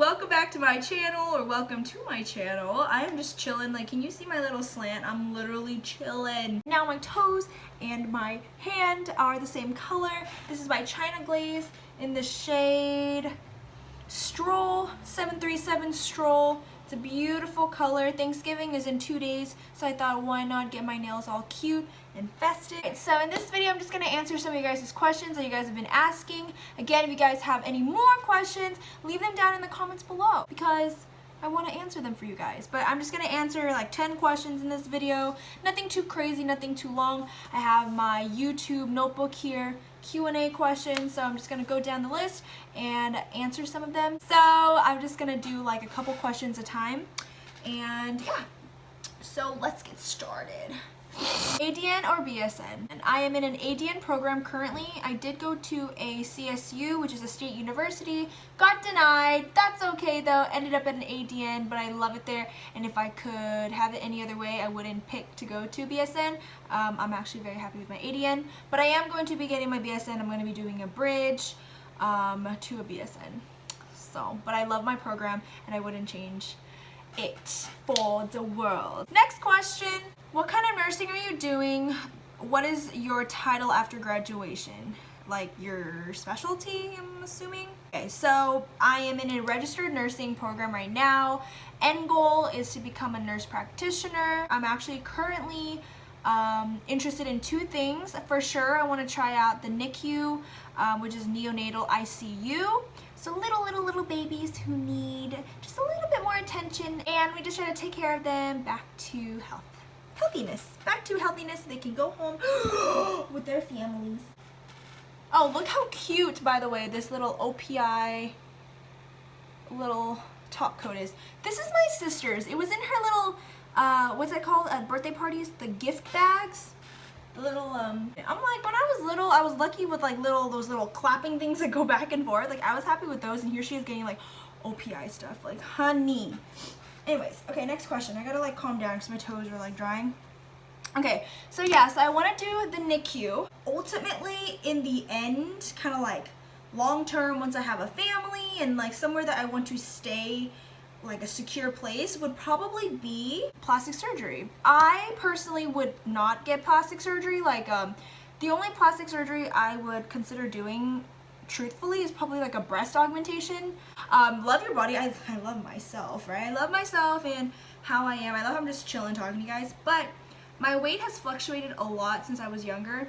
welcome back to my channel, or welcome to my channel. I am just chilling. Like, can you see my little slant? I'm literally chilling. Now my toes and my hand are the same color. This is by China Glaze in the shade Stroll, 737 Stroll. It's a beautiful color. Thanksgiving is in 2 days, so I thought, why not get my nails all cute and festive. So in this video, I'm just going to answer some of you guys' questions that you guys have been asking. Again, if you guys have any more questions, leave them down in the comments below, because I want to answer them for you guys. But I'm just going to answer like 10 questions in this video. Nothing too crazy, nothing too long. I have my YouTube notebook here, Q&A questions, so I'm just going to go down the list and answer some of them. So I'm just going to do like a couple questions at a time. And yeah, so let's get started. ADN or BSN? And I am in an ADN program currently. I did go to a CSU, which is a state university. Got denied. That's okay though. Ended up at an ADN, but I love it there. And if I could have it any other way, I wouldn't pick to go to BSN. I'm actually very happy with my ADN, but I am going to be getting my BSN. I'm going to be doing a bridge to a BSN. So, but I love my program and I wouldn't change it for the world. Next question. What kind of nursing are you doing? What is your title after graduation? Like your specialty, I'm assuming? Okay, so I am in a registered nursing program right now. End goal is to become a nurse practitioner. I'm actually currently interested in two things. For sure, I want to try out the NICU, which is neonatal ICU. So little babies who need just a little bit more attention, and we just try to take care of them back to back to healthiness so they can go home with their families. Oh, look how cute, by the way, this little OPI little top coat is. This is my sister's. It was in her little what's that called at birthday parties, the gift bags. The little I'm like, when I was little, I was lucky with like those little clapping things that go back and forth. Like, I was happy with those, and here she is getting like OPI stuff. Like, honey. Anyways, okay, next question. I gotta like calm down because my toes are like drying. Okay, so yeah, so I want to do the NICU. Ultimately, in the end, kind of like long term, once I have a family and like somewhere that I want to stay, like a secure place, would probably be plastic surgery. I personally would not get plastic surgery. Like, the only plastic surgery I would consider doing, truthfully, is probably like a breast augmentation. Love your body. I love myself, right? I love myself and how I am. I love how I'm just chilling talking to you guys. But my weight has fluctuated a lot since I was younger.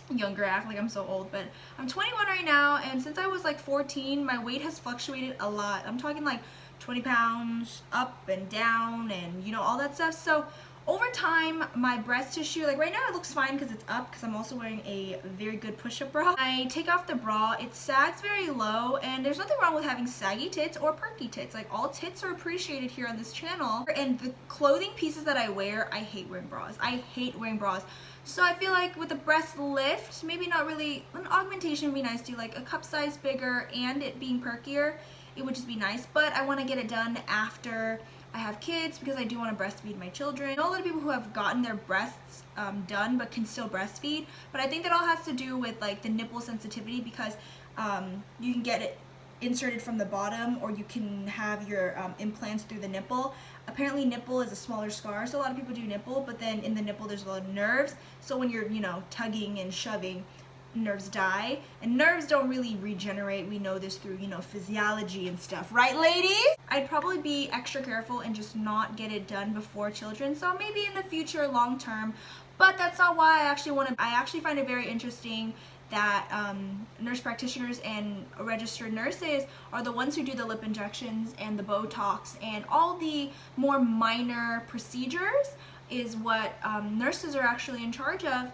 Act like I'm so old, but I'm 21 right now, and since I was like 14, my weight has fluctuated a lot. I'm talking like 20 pounds up and down and, you know, all that stuff. So over time, my breast tissue, like right now it looks fine because it's up, because I'm also wearing a very good push-up bra. I take off the bra, it sags very low, and there's nothing wrong with having saggy tits or perky tits. Like, all tits are appreciated here on this channel. And the clothing pieces that I wear, I hate wearing bras. I hate wearing bras. So I feel like with a breast lift, maybe not really, an augmentation would be nice too, like a cup size bigger and it being perkier. It would just be nice, but I want to get it done after I have kids, because I do want to breastfeed my children. I know a lot of people who have gotten their breasts done but can still breastfeed, but I think that all has to do with like the nipple sensitivity, because you can get it inserted from the bottom, or you can have your implants through the nipple. Apparently nipple is a smaller scar, so a lot of people do nipple, but then in the nipple there's a lot of nerves, so when you're, you know, tugging and shoving, nerves die, and nerves don't really regenerate. We know this through, you know, physiology and stuff, right, ladies? I'd probably be extra careful and just not get it done before children, so maybe in the future, long term, but that's not why I actually find it very interesting that nurse practitioners and registered nurses are the ones who do the lip injections and the Botox and all the more minor procedures is what nurses are actually in charge of,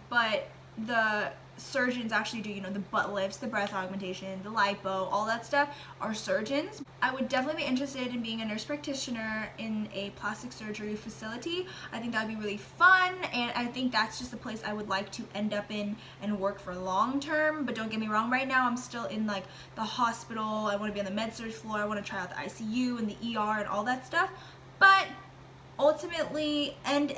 but the surgeons actually do, you know, the butt lifts, the breast augmentation, the lipo, all that stuff are surgeons. I would definitely be interested in being a nurse practitioner in a plastic surgery facility. I think that would be really fun, and I think that's just a place I would like to end up in and work for long term. But don't get me wrong, right now I'm still in like the hospital. I want to be on the med-surg floor. I want to try out the ICU and the ER and all that stuff. But ultimately, end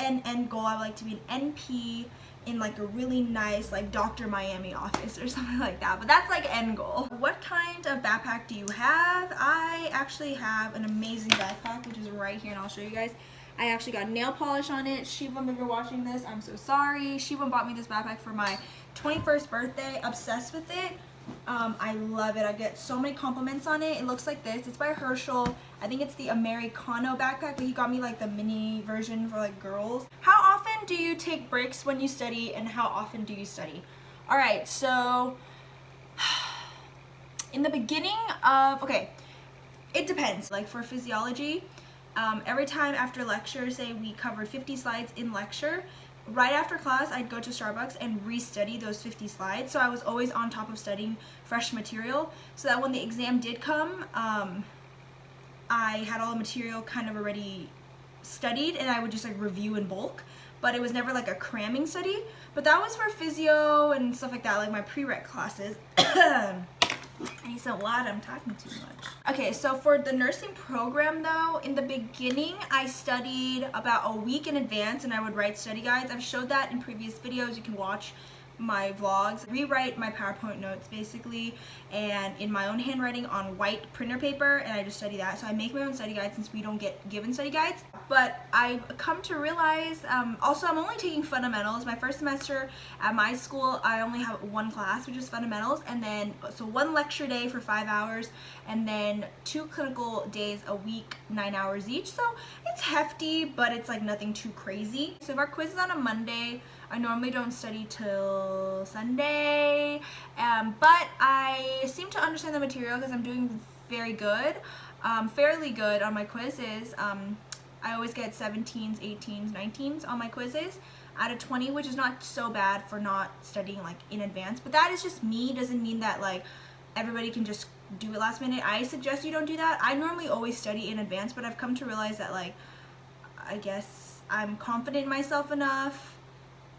goal, I would like to be an NP in like a really nice like Dr. Miami office or something like that, but that's like end goal. What kind of backpack do you have? I actually have an amazing backpack, which is right here, and I'll show you guys. I actually got nail polish on it. Shivam, if you're watching this, I'm so sorry. Shivam bought me this backpack for my 21st birthday. Obsessed with it. I love it. I get so many compliments on it. It looks like this. It's by Herschel. I think it's the Americano backpack, but he got me like the mini version for like girls. How often do you take breaks when you study, and how often do you study? All right, so in the beginning of, okay, it depends. Like for physiology, every time after lecture, say we covered 50 slides in lecture, right after class, I'd go to Starbucks and restudy those 50 slides. So I was always on top of studying fresh material, so that when the exam did come, I had all the material kind of already studied, and I would just like review in bulk. But it was never like a cramming study. But that was for physio and stuff like that, like my prereq classes. I need some water, I'm talking too much. Okay, so for the nursing program though, in the beginning I studied about a week in advance, and I would write study guides. I've showed that in previous videos. You can watch my vlogs, rewrite my PowerPoint notes basically, and in my own handwriting on white printer paper, and I just study that. So I make my own study guides since we don't get given study guides. But I've come to realize, also I'm only taking fundamentals. My first semester at my school, I only have one class, which is fundamentals, and then so one lecture day for 5 hours, and then 2 clinical days a week, 9 hours each. So it's hefty, but it's like nothing too crazy. So if our quiz is on a Monday, I normally don't study till Sunday, but I seem to understand the material because I'm doing very good, fairly good on my quizzes. I always get 17s, 18s, 19s on my quizzes out of 20, which is not so bad for not studying like in advance. But that is just me. Doesn't mean that like everybody can just do it last minute. I suggest you don't do that. I normally always study in advance, but I've come to realize that like I guess I'm confident in myself enough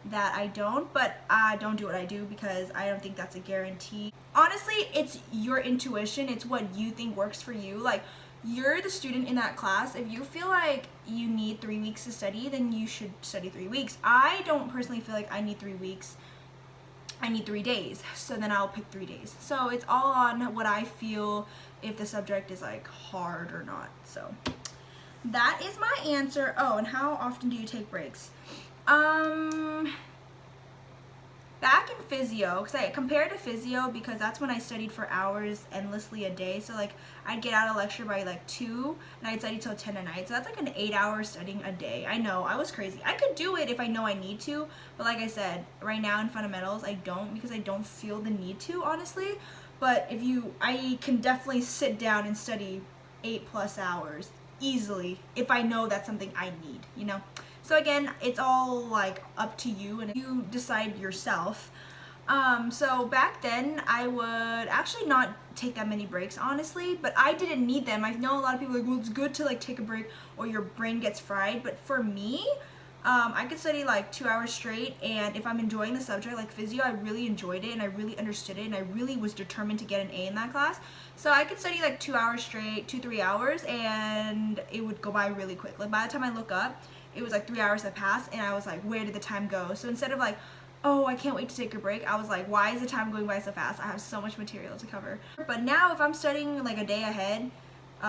that I don't, but I don't do what I do because I don't think that's a guarantee. Honestly, it's your intuition. It's what you think works for you. Like, you're the student in that class. If you feel like you need 3 weeks to study, then you should study 3 weeks. I don't personally feel like I need 3 weeks. I need 3 days, so then I'll pick 3 days. So it's all on what I feel, if the subject is like hard or not. So that is my answer. Oh, and how often do you take breaks? Back in physio, because I compared to physio because that's when I studied for hours endlessly a day. So like I'd get out of lecture by like 2 and I'd study till 10 at night. So that's like an 8-hour studying a day. I know, I was crazy. I could do it if I know I need to, but like I said, right now in fundamentals I don't, because I don't feel the need to, honestly. But I can definitely sit down and study 8+ hours easily if I know that's something I need, you know? So again, it's all like up to you and you decide yourself. So back then I would actually not take that many breaks, honestly, but I didn't need them. I know a lot of people are like, well, it's good to like take a break or your brain gets fried, but for me, I could study like 2 hours straight, and if I'm enjoying the subject, like physio, I really enjoyed it and I really understood it and I really was determined to get an A in that class. So I could study like 2 hours straight, 2-3 hours, and it would go by really quick. Like by the time I look up, it was like 3 hours that passed, and I was like, where did the time go? So instead of like, oh, I can't wait to take a break, I was like, why is the time going by so fast? I have so much material to cover. But now if I'm studying like a day ahead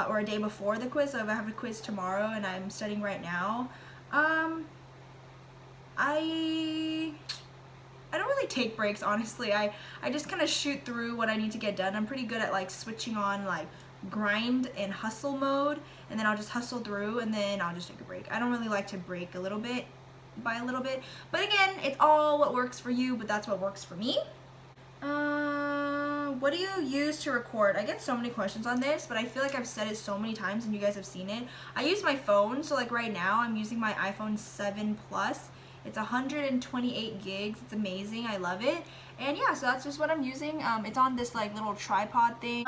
or a day before the quiz, so if I have a quiz tomorrow and I'm studying right now, I don't really take breaks, honestly. I just kind of shoot through what I need to get done. I'm pretty good at like switching on like grind and hustle mode, and then I'll just hustle through and then I'll just take a break. I don't really like to break a little bit by a little bit, but again, it's all what works for you, but that's what works for me. What do you use to record? I get so many questions on this, but I feel like I've said it so many times and you guys have seen it. I use my phone, so like right now I'm using my iPhone 7 Plus. It's 128 gigs. It's amazing. I love it. And yeah, so that's just what I'm using. It's on this like little tripod thing.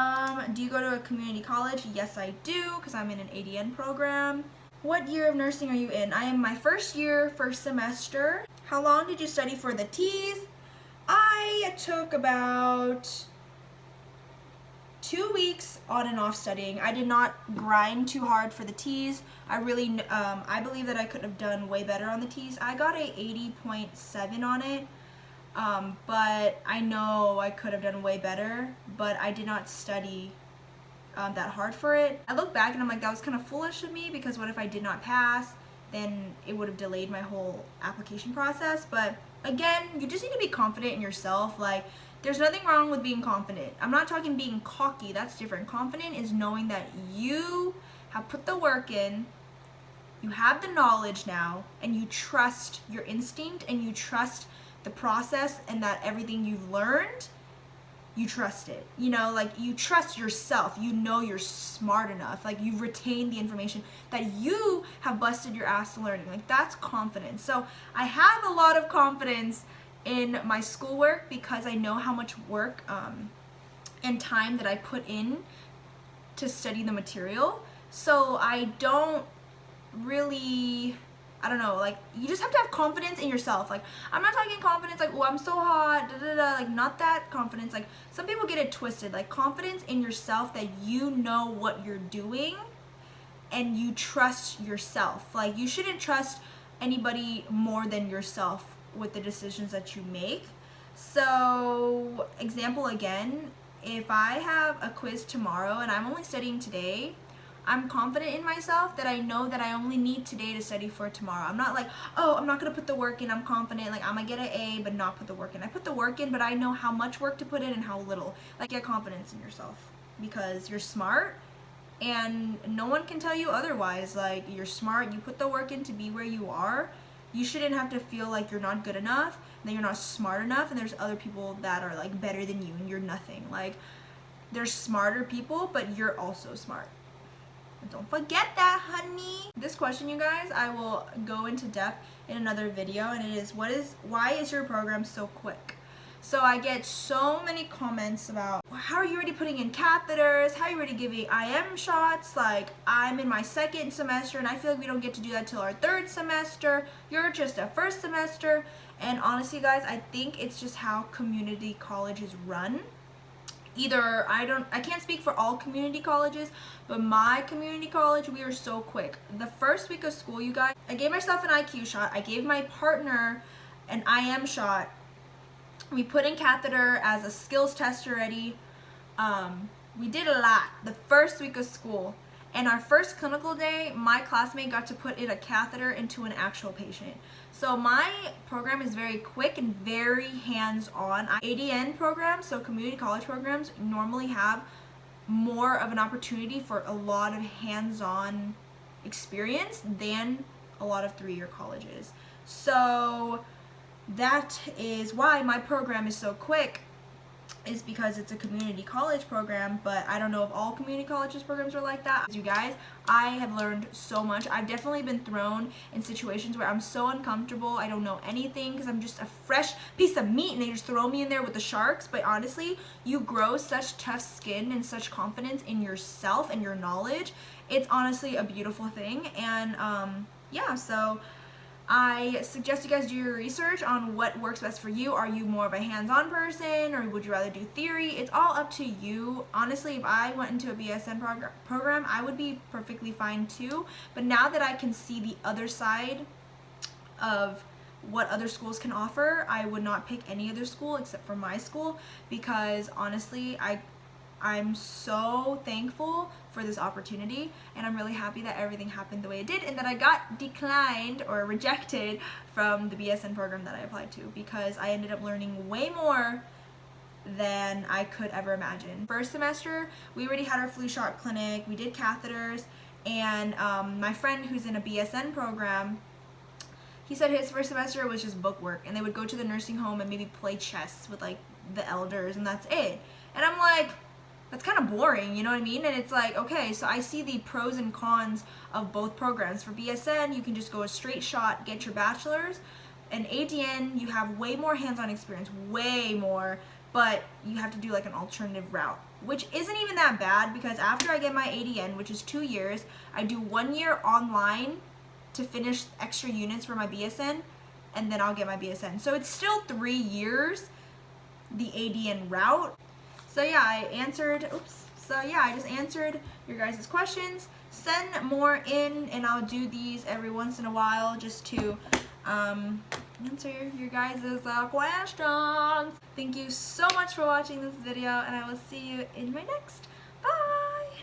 Do you go to a community college? Yes, I do, because I'm in an ADN program. What year of nursing are you in? I am my first year, first semester. How long did you study for the T's? I took about 2 weeks on and off studying. I did not grind too hard for the T's. I believe that I could have done way better on the T's. I got a 80.7 on it, but I know I could have done way better, but I did not study that hard for it. I look back and I'm like, that was kind of foolish of me, because what if I did not pass? Then it would have delayed my whole application process. But again, you just need to be confident in yourself. Like, there's nothing wrong with being confident. I'm not talking being cocky, that's different. Confident is knowing that you have put the work in, you have the knowledge now, and you trust your instinct, and you trust the process, and that everything you've learned, you trust it. You know, like, you trust yourself. You know you're smart enough. Like, you've retained the information that you have busted your ass learning. Like, that's confidence. So I have a lot of confidence in my schoolwork because I know how much work and time that I put in to study the material. So I don't really, I don't know, like, you just have to have confidence in yourself. Like, I'm not talking confidence like, oh, I'm so hot, da da da, like, not that confidence. Like, some people get it twisted. Like, confidence in yourself that you know what you're doing and you trust yourself. Like, you shouldn't trust anybody more than yourself with the decisions that you make. So, example again, if I have a quiz tomorrow and I'm only studying today, I'm confident in myself that I know that I only need today to study for tomorrow. I'm not like, oh, I'm not gonna put the work in, I'm confident, like, I'm gonna get an A but not put the work in. I put the work in, but I know how much work to put in and how little. Like, get confidence in yourself because you're smart and no one can tell you otherwise. Like, you're smart, you put the work in to be where you are. You shouldn't have to feel like you're not good enough, that you're not smart enough, and there's other people that are, like, better than you and you're nothing. Like, there's smarter people, but you're also smart. Don't forget that, honey. This question, you guys, I will go into depth in another video, and it is, why is your program so quick? So I get so many comments about, how are you already putting in catheters? How are you already giving IM shots? Like, I'm in my 2nd semester and I feel like we don't get to do that till our 3rd semester. You're just a 1st semester. And honestly, guys, I think it's just how community colleges run. Either, I can't speak for all community colleges, but my community college, we are so quick. The first week of school, you guys, I gave myself an IQ shot. I gave my partner an IM shot. We put in catheter as a skills test already. We did a lot the first week of school. And our first clinical day, my classmate got to put in a catheter into an actual patient. So my program is very quick and very hands-on. ADN programs, so community college programs, normally have more of an opportunity for a lot of hands-on experience than a lot of 3-year colleges. So that is why my program is so quick, is because it's a community college program. But I don't know if all community colleges programs are like that. You guys, I have learned so much. I've definitely been thrown in situations where I'm so uncomfortable, I don't know anything, because I'm just a fresh piece of meat and they just throw me in there with the sharks. But honestly, you grow such tough skin and such confidence in yourself and your knowledge. It's honestly a beautiful thing. And yeah, so I suggest you guys do your research on what works best for you. Are you more of a hands-on person, or would you rather do theory? It's all up to you. Honestly, if I went into a BSN program, I would be perfectly fine too. But now that I can see the other side of what other schools can offer, I would not pick any other school except for my school, because honestly, I'm so thankful for this opportunity, and I'm really happy that everything happened the way it did, and that I got declined or rejected from the BSN program that I applied to, because I ended up learning way more than I could ever imagine. First semester, we already had our flu shot clinic, we did catheters, and my friend who's in a BSN program, he said his first semester was just book work, and they would go to the nursing home and maybe play chess with, like, the elders, and that's it. And I'm like, that's kind of boring, you know what I mean? And it's like, okay, so I see the pros and cons of both programs. For BSN, you can just go a straight shot, get your bachelor's. And ADN, you have way more hands-on experience, way more, but you have to do like an alternative route, which isn't even that bad, because after I get my ADN, which is 2 years, I do 1 year online to finish extra units for my BSN, and then I'll get my BSN. So it's still 3 years, the ADN route. So yeah, I answered, oops, So yeah, I just answered your guys' questions. Send more in, and I'll do these every once in a while just to answer your guys' questions. Thank you so much for watching this video, and I will see you in my next